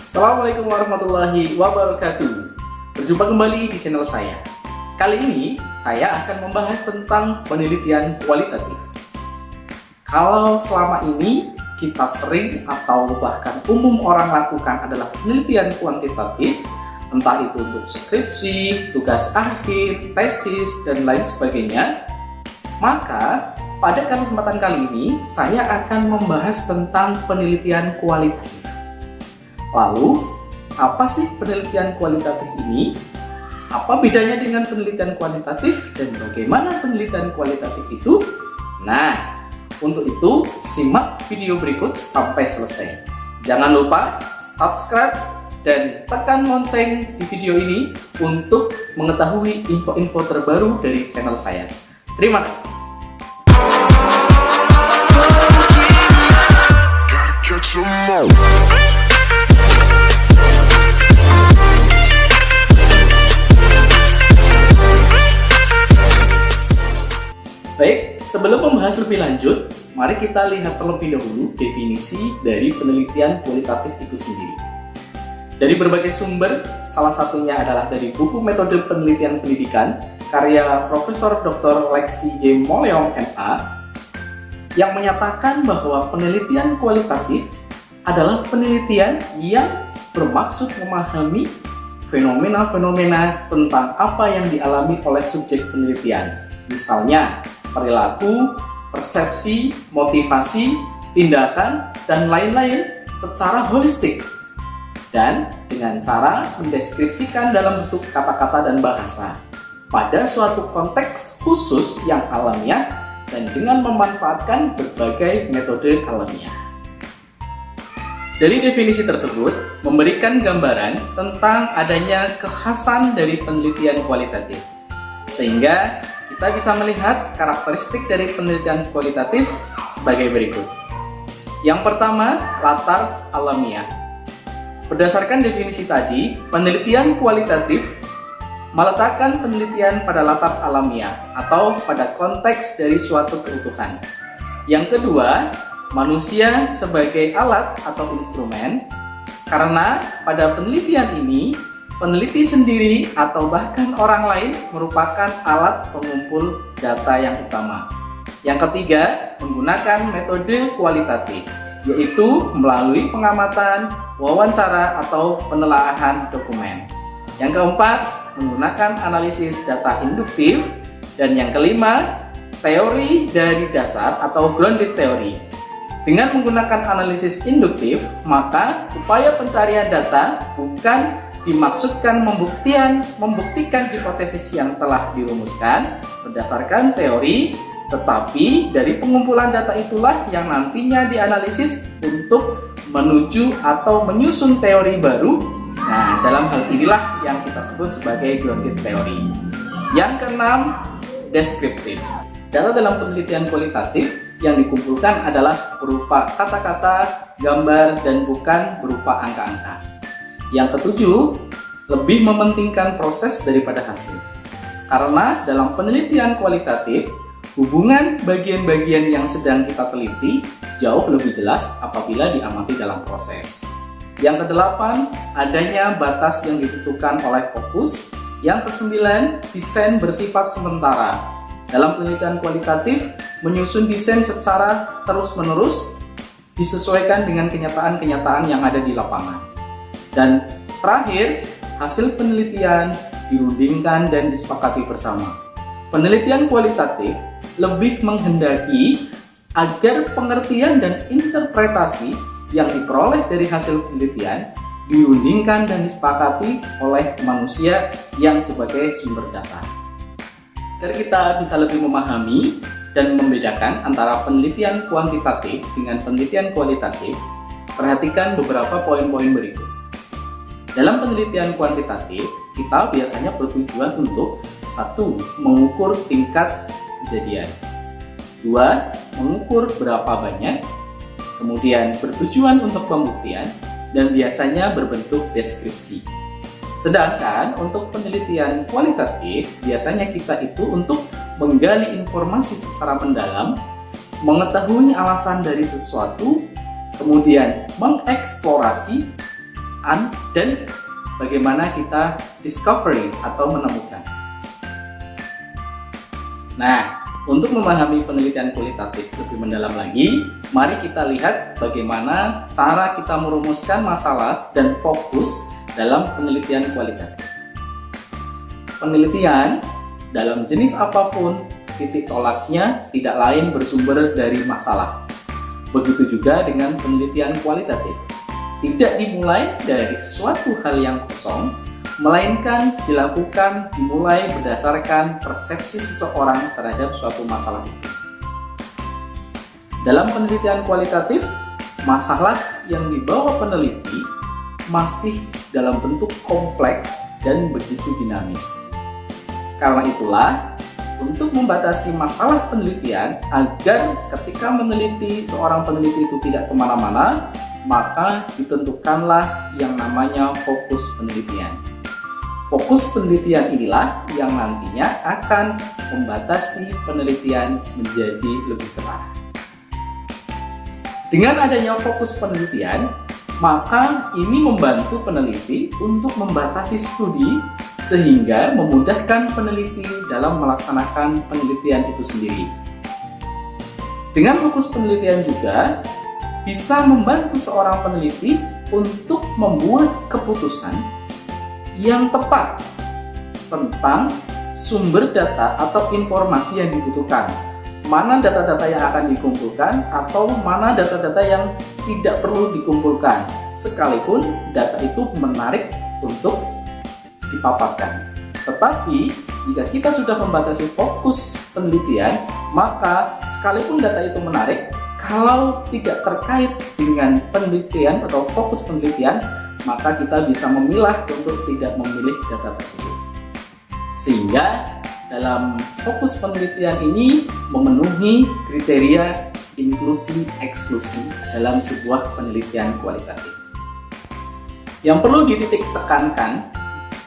Assalamualaikum warahmatullahi wabarakatuh. Berjumpa kembali di channel saya. Kali ini saya akan membahas tentang penelitian kualitatif. Kalau selama ini kita sering atau bahkan umum orang lakukan adalah penelitian kuantitatif, entah itu untuk skripsi, tugas akhir, tesis, dan lain sebagainya, maka pada kesempatan kali ini saya akan membahas tentang penelitian kualitatif. Lalu, apa sih penelitian kualitatif ini? Apa bedanya dengan penelitian kuantitatif dan bagaimana penelitian kualitatif itu? Nah, untuk itu simak video berikut sampai selesai. Jangan lupa subscribe dan tekan lonceng di video ini untuk mengetahui info-info terbaru dari channel saya. Terima kasih. Baik, sebelum membahas lebih lanjut, mari kita lihat terlebih dahulu definisi dari penelitian kualitatif itu sendiri. Dari berbagai sumber, salah satunya adalah dari buku Metode Penelitian Pendidikan karya Profesor Dr. Lexi J. Moleong MA yang menyatakan bahwa penelitian kualitatif adalah penelitian yang bermaksud memahami fenomena-fenomena tentang apa yang dialami oleh subjek penelitian. Misalnya, perilaku, persepsi, motivasi, tindakan, dan lain-lain secara holistik dan dengan cara mendeskripsikan dalam bentuk kata-kata dan bahasa pada suatu konteks khusus yang alamiah dan dengan memanfaatkan berbagai metode alamiah. Dari definisi tersebut memberikan gambaran tentang adanya kekhasan dari penelitian kualitatif, sehingga kita bisa melihat karakteristik dari penelitian kualitatif sebagai berikut. Yang pertama, latar alamiah. Berdasarkan definisi tadi, penelitian kualitatif meletakkan penelitian pada latar alamiah atau pada konteks dari suatu keutuhan. Yang kedua, manusia sebagai alat atau instrumen, karena pada penelitian ini peneliti sendiri atau bahkan orang lain merupakan alat pengumpul data yang utama. Yang ketiga, menggunakan metode kualitatif, yaitu melalui pengamatan, wawancara, atau penelaahan dokumen. Yang keempat, menggunakan analisis data induktif. Dan yang kelima, teori dari dasar atau grounded theory. Dengan menggunakan analisis induktif, maka upaya pencarian data bukan dimaksudkan membuktikan hipotesis yang telah dirumuskan berdasarkan teori, tetapi dari pengumpulan data itulah yang nantinya dianalisis untuk menuju atau menyusun teori baru. Nah, dalam hal inilah yang kita sebut sebagai grounded theory. Yang keenam, deskriptif. Data dalam penelitian kualitatif yang dikumpulkan adalah berupa kata-kata, gambar, dan bukan berupa angka-angka. Yang ketujuh, lebih mementingkan proses daripada hasil. Karena dalam penelitian kualitatif, hubungan bagian-bagian yang sedang kita teliti jauh lebih jelas apabila diamati dalam proses. Yang kedelapan, adanya batas yang ditentukan oleh fokus. Yang kesembilan, desain bersifat sementara. Dalam penelitian kualitatif, menyusun desain secara terus-menerus disesuaikan dengan kenyataan-kenyataan yang ada di lapangan. Dan terakhir, hasil penelitian dirundingkan dan disepakati bersama. Penelitian kualitatif lebih menghendaki agar pengertian dan interpretasi yang diperoleh dari hasil penelitian dirundingkan dan disepakati oleh manusia yang sebagai sumber data. Agar kita bisa lebih memahami dan membedakan antara penelitian kuantitatif dengan penelitian kualitatif, perhatikan beberapa poin-poin berikut. Dalam penelitian kuantitatif, kita biasanya bertujuan untuk 1. Mengukur tingkat kejadian, 2. Mengukur berapa banyak, kemudian bertujuan untuk pembuktian, dan biasanya berbentuk deskripsi. Sedangkan untuk penelitian kualitatif, biasanya kita itu untuk menggali informasi secara mendalam, mengetahui alasan dari sesuatu, kemudian mengeksplorasi, dan bagaimana kita discovery atau menemukan. Nah, untuk memahami penelitian kualitatif lebih mendalam lagi, mari kita lihat bagaimana cara kita merumuskan masalah dan fokus dalam penelitian kualitatif. Penelitian dalam jenis apapun, titik tolaknya tidak lain bersumber dari masalah. Begitu juga dengan penelitian kualitatif. Tidak dimulai dari suatu hal yang kosong, melainkan dimulai berdasarkan persepsi seseorang terhadap suatu masalah itu. Dalam penelitian kualitatif, masalah yang dibawa peneliti masih dalam bentuk kompleks dan begitu dinamis. Karena itulah, untuk membatasi masalah penelitian agar ketika seorang peneliti itu tidak kemana-mana, maka ditentukanlah yang namanya fokus penelitian. Fokus penelitian inilah yang nantinya akan membatasi penelitian menjadi lebih terarah. Dengan adanya fokus penelitian, maka ini membantu peneliti untuk membatasi studi sehingga memudahkan peneliti dalam melaksanakan penelitian itu sendiri. Dengan fokus penelitian juga bisa membantu seorang peneliti untuk membuat keputusan yang tepat tentang sumber data atau informasi yang dibutuhkan. Mana data-data yang akan dikumpulkan atau mana data-data yang tidak perlu dikumpulkan, sekalipun data itu menarik untuk dipaparkan. Tetapi jika kita sudah membatasi fokus penelitian, maka sekalipun data itu menarik, kalau tidak terkait dengan penelitian atau fokus penelitian, maka kita bisa memilah untuk tidak memilih data tersebut. Sehingga dalam fokus penelitian ini memenuhi kriteria inklusi eksklusi dalam sebuah penelitian kualitatif. Yang perlu dititik tekankan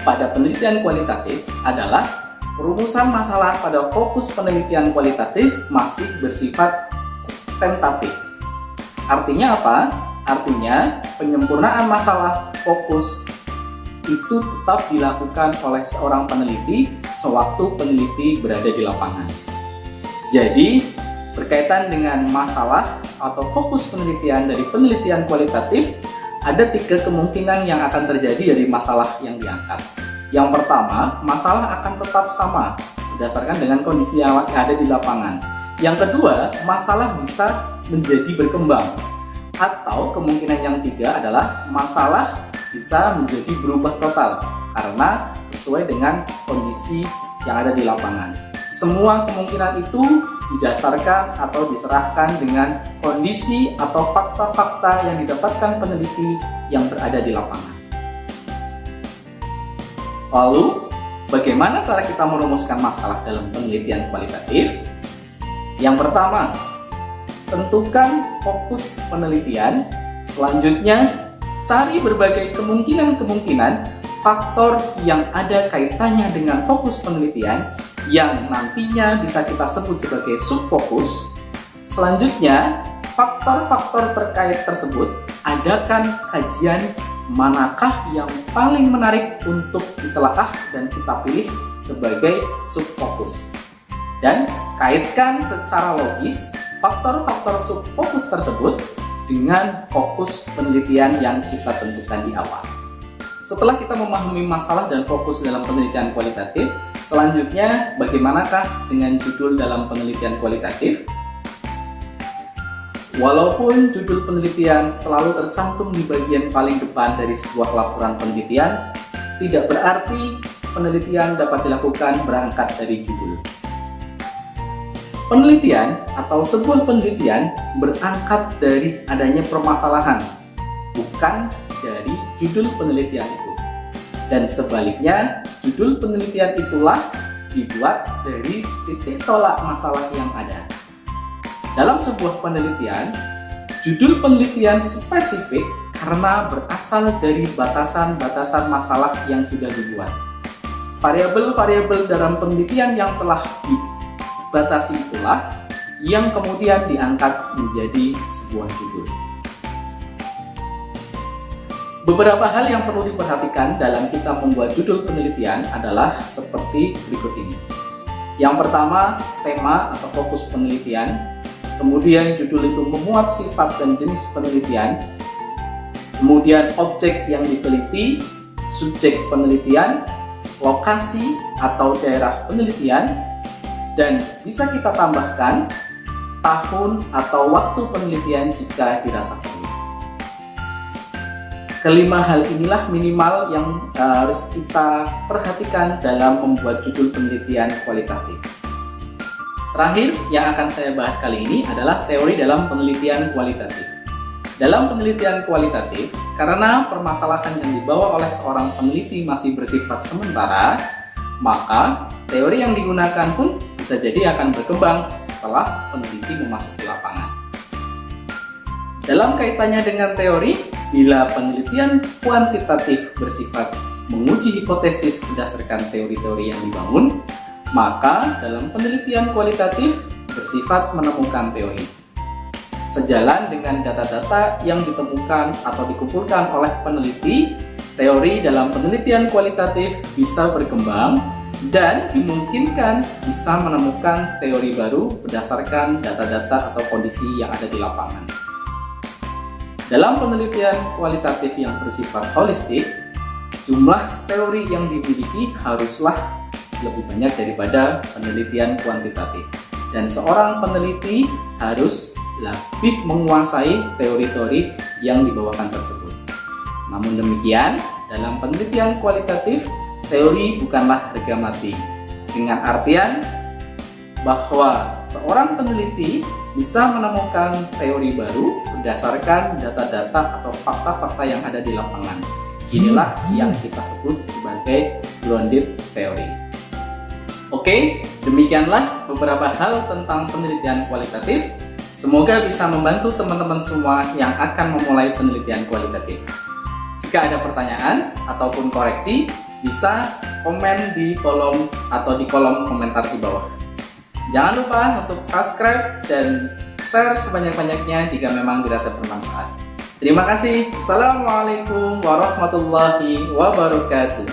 pada penelitian kualitatif adalah perumusan masalah pada fokus penelitian kualitatif masih bersifat tentatif. Artinya apa? Artinya penyempurnaan masalah fokus itu tetap dilakukan oleh seorang peneliti sewaktu peneliti berada di lapangan. Jadi, berkaitan dengan masalah atau fokus penelitian dari penelitian kualitatif, ada 3 kemungkinan yang akan terjadi dari masalah yang diangkat. Yang pertama, masalah akan tetap sama berdasarkan dengan kondisi yang ada di lapangan. Yang kedua, masalah bisa menjadi berkembang. Atau kemungkinan yang 3 adalah masalah bisa menjadi berubah total karena sesuai dengan kondisi yang ada di lapangan. Semua kemungkinan itu didasarkan atau diserahkan dengan kondisi atau fakta-fakta yang didapatkan peneliti yang berada di lapangan. Lalu, bagaimana cara kita merumuskan masalah dalam penelitian kualitatif? Yang pertama, tentukan fokus penelitian. Selanjutnya, cari berbagai kemungkinan-kemungkinan faktor yang ada kaitannya dengan fokus penelitian yang nantinya bisa kita sebut sebagai subfokus. Selanjutnya, faktor-faktor terkait tersebut, adakan kajian manakah yang paling menarik untuk ditelaah dan kita pilih sebagai subfokus. Dan kaitkan secara logis faktor-faktor subfokus tersebut dengan fokus penelitian yang kita tentukan di awal. Setelah kita memahami masalah dan fokus dalam penelitian kualitatif, selanjutnya bagaimanakah dengan judul dalam penelitian kualitatif? Walaupun judul penelitian selalu tercantum di bagian paling depan dari sebuah laporan penelitian, tidak berarti penelitian dapat dilakukan berangkat dari judul. Penelitian atau sebuah penelitian berangkat dari adanya permasalahan, bukan dari judul penelitian itu. Dan sebaliknya, judul penelitian itulah dibuat dari titik tolak masalah yang ada. Dalam sebuah penelitian, judul penelitian spesifik karena berasal dari batasan-batasan masalah yang sudah dibuat. Variabel-variabel dalam penelitian yang telah dibatasi itulah yang kemudian diangkat menjadi sebuah judul. Beberapa hal yang perlu diperhatikan dalam kita membuat judul penelitian adalah seperti berikut ini. Yang pertama, tema atau fokus penelitian. Kemudian judul itu memuat sifat dan jenis penelitian. Kemudian objek yang diteliti, subjek penelitian, lokasi atau daerah penelitian, dan bisa kita tambahkan tahun atau waktu penelitian jika dirasa perlu. Kelima hal inilah minimal yang harus kita perhatikan dalam membuat judul penelitian kualitatif. Terakhir yang akan saya bahas kali ini adalah teori dalam penelitian kualitatif. Dalam penelitian kualitatif, karena permasalahan yang dibawa oleh seorang peneliti masih bersifat sementara, maka teori yang digunakan pun bisa jadi akan berkembang setelah peneliti memasuki lapangan. Dalam kaitannya dengan teori, bila penelitian kuantitatif bersifat menguji hipotesis berdasarkan teori-teori yang dibangun, maka dalam penelitian kualitatif bersifat menemukan teori. Sejalan dengan data-data yang ditemukan atau dikumpulkan oleh peneliti, teori dalam penelitian kualitatif bisa berkembang dan dimungkinkan bisa menemukan teori baru berdasarkan data-data atau kondisi yang ada di lapangan. Dalam penelitian kualitatif yang bersifat holistik, jumlah teori yang dimiliki haruslah lebih banyak daripada penelitian kuantitatif. Dan seorang peneliti harus lebih menguasai teori-teori yang dibawakan tersebut. Namun demikian, dalam penelitian kualitatif, teori bukanlah harga mati. Dengan artian bahwa seorang peneliti bisa menemukan teori baru berdasarkan data-data atau fakta-fakta yang ada di lapangan. Inilah yang kita sebut sebagai grounded theory. Oke, demikianlah beberapa hal tentang penelitian kualitatif. Semoga bisa membantu teman-teman semua yang akan memulai penelitian kualitatif. Jika ada pertanyaan ataupun koreksi, bisa komen di kolom atau di kolom komentar di bawah. Jangan lupa untuk subscribe dan share sebanyak-banyaknya jika memang dirasa bermanfaat. Terima kasih. Assalamualaikum warahmatullahi wabarakatuh.